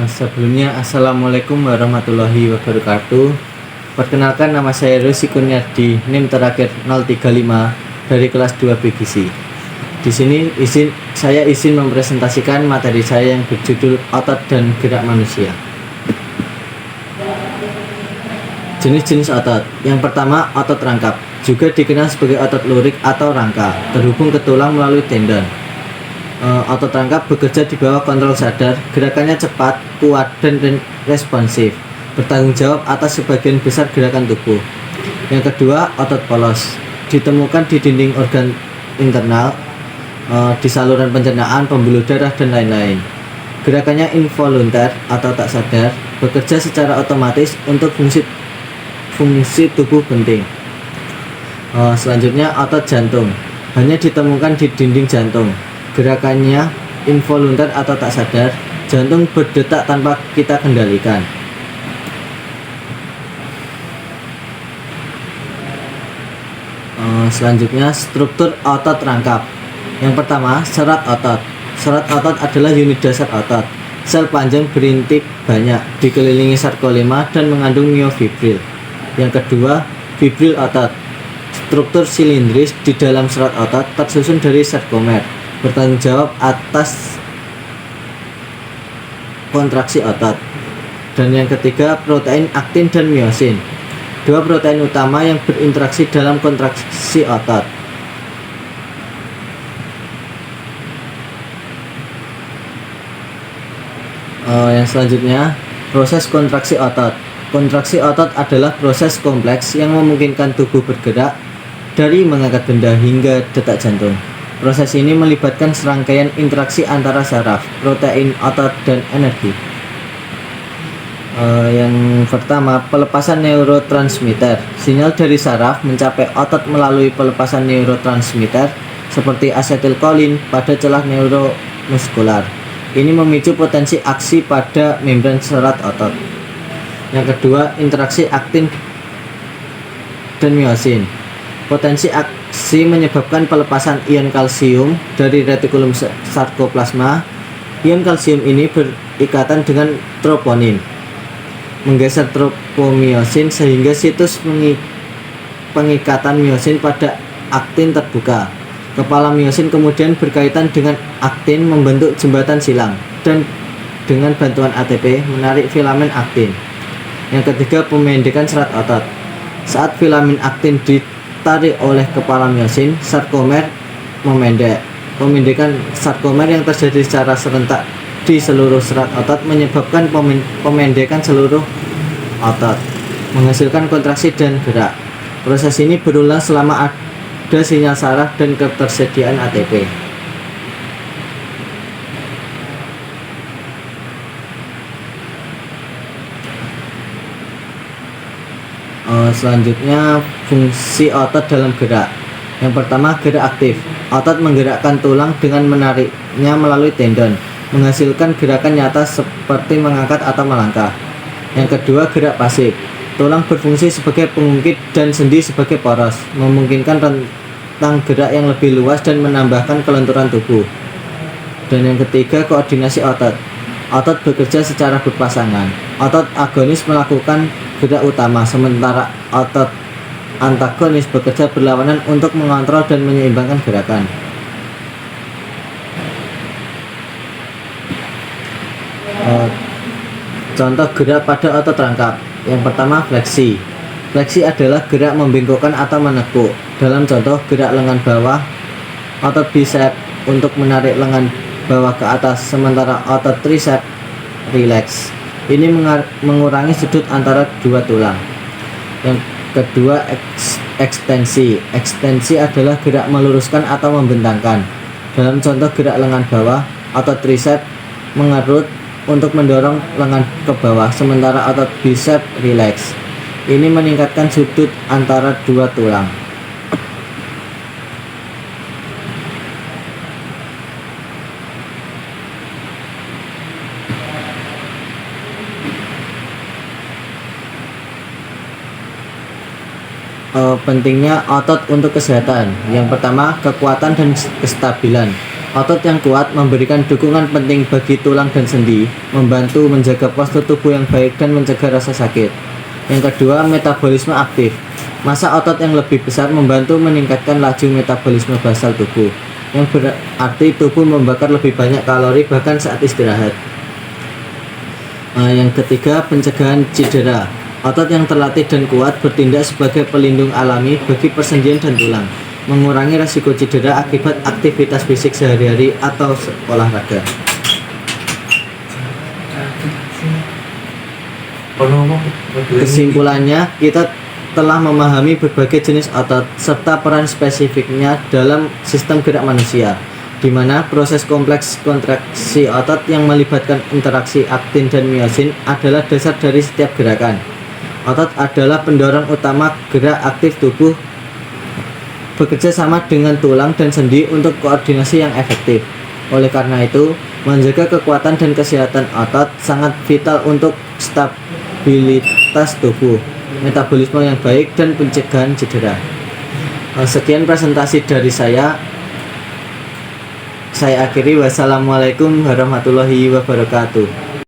Sebelumnya Assalamualaikum warahmatullahi wabarakatuh. Perkenalkan, nama saya Rosi Kurniardi, NIM terakhir 035 dari kelas 2 BGC. Di sini saya izin mempresentasikan materi saya yang berjudul otot dan gerak manusia. Jenis-jenis otot. Yang pertama, otot rangkap, juga dikenal sebagai otot lurik atau rangka, terhubung ke tulang melalui tendon. Otot rangkap bekerja di bawah kontrol sadar, gerakannya cepat, kuat, dan responsif, bertanggung jawab atas sebagian besar gerakan tubuh. Yang kedua, otot polos, ditemukan di dinding organ internal, di saluran pencernaan, pembuluh darah, dan lain-lain. Gerakannya involunter atau tak sadar, bekerja secara otomatis untuk fungsi tubuh penting. Selanjutnya, otot jantung, hanya ditemukan di dinding jantung. Gerakannya involunter atau tak sadar, jantung berdetak tanpa kita kendalikan. Selanjutnya, struktur otot rangkap. Yang pertama, serat otot. Serat otot adalah unit dasar otot. Sel panjang berintik banyak, dikelilingi sarkolema dan mengandung miofibril. Yang kedua, fibril otot. Struktur silindris di dalam serat otot tersusun dari sarkomer, bertanggung jawab atas kontraksi otot. Dan yang ketiga, protein aktin dan miosin, dua protein utama yang berinteraksi dalam kontraksi otot. Yang selanjutnya, proses kontraksi otot. Kontraksi otot adalah proses kompleks yang memungkinkan tubuh bergerak dari mengangkat benda hingga detak jantung. Proses ini melibatkan serangkaian interaksi antara saraf, protein, otot, dan energi. Yang pertama, pelepasan neurotransmitter. Sinyal dari saraf mencapai otot melalui pelepasan neurotransmitter seperti asetilkolin pada celah neuromuskular. Ini memicu potensi aksi pada membran serat otot. Yang kedua, interaksi aktin dan miosin. Potensi aksi menyebabkan pelepasan ion kalsium dari retikulum sarkoplasma. Ion kalsium ini berikatan dengan troponin, menggeser tropomiosin sehingga situs pengikatan miosin pada aktin terbuka. Kepala miosin kemudian berkaitan dengan aktin membentuk jembatan silang dan dengan bantuan ATP menarik filamen aktin. Yang ketiga, pemendekan serat otot. Saat filamen aktin ditarik oleh kepala miosin, sarkomer memendek. Pemendekan sarkomer yang terjadi secara serentak di seluruh serat otot menyebabkan pemendekan seluruh otot, menghasilkan kontraksi dan gerak. Proses ini berulang selama ada sinyal saraf dan ketersediaan ATP. Selanjutnya, fungsi otot dalam gerak. Yang pertama, gerak aktif. Otot menggerakkan tulang dengan menariknya melalui tendon, menghasilkan gerakan nyata seperti mengangkat atau melangkah. Yang kedua, gerak pasif. Tulang berfungsi sebagai pengungkit dan sendi sebagai poros, memungkinkan rentang gerak yang lebih luas dan menambahkan kelenturan tubuh. Dan yang ketiga, koordinasi otot. Otot bekerja secara berpasangan. Otot agonis melakukan gerak utama, sementara otot antagonis bekerja berlawanan untuk mengontrol dan menyeimbangkan gerakan. Contoh gerak pada otot rangkap. Yang pertama, fleksi. Fleksi adalah gerak membengkokkan atau menekuk. Dalam contoh gerak lengan bawah, otot bicep untuk menarik lengan bawah ke atas, sementara otot tricep rileks. Ini mengurangi sudut antara dua tulang. Yang kedua, ekstensi. Ekstensi adalah gerak meluruskan atau membentangkan. Dalam contoh gerak lengan bawah, otot tricep mengerut untuk mendorong lengan ke bawah, sementara otot bicep rileks. Ini meningkatkan sudut antara dua tulang. Pentingnya otot untuk kesehatan. Yang pertama, kekuatan dan kestabilan. Otot yang kuat memberikan dukungan penting bagi tulang dan sendi, membantu menjaga postur tubuh yang baik dan mencegah rasa sakit. Yang kedua, metabolisme aktif. Massa otot yang lebih besar membantu meningkatkan laju metabolisme basal tubuh, yang berarti tubuh membakar lebih banyak kalori bahkan saat istirahat. Yang ketiga, pencegahan cedera. Otot yang terlatih dan kuat bertindak sebagai pelindung alami bagi persendian dan tulang, mengurangi risiko cedera akibat aktivitas fisik sehari-hari atau olahraga. Kesimpulannya, kita telah memahami berbagai jenis otot serta peran spesifiknya dalam sistem gerak manusia, di mana proses kompleks kontraksi otot yang melibatkan interaksi aktin dan miosin adalah dasar dari setiap gerakan. Otot adalah pendorong utama gerak aktif tubuh, bekerja sama dengan tulang dan sendi untuk koordinasi yang efektif. Oleh karena itu, menjaga kekuatan dan kesehatan otot sangat vital untuk stabilitas tubuh, metabolisme yang baik, dan pencegahan cedera. Sekian presentasi dari saya. Saya akhiri. Wassalamualaikum warahmatullahi wabarakatuh.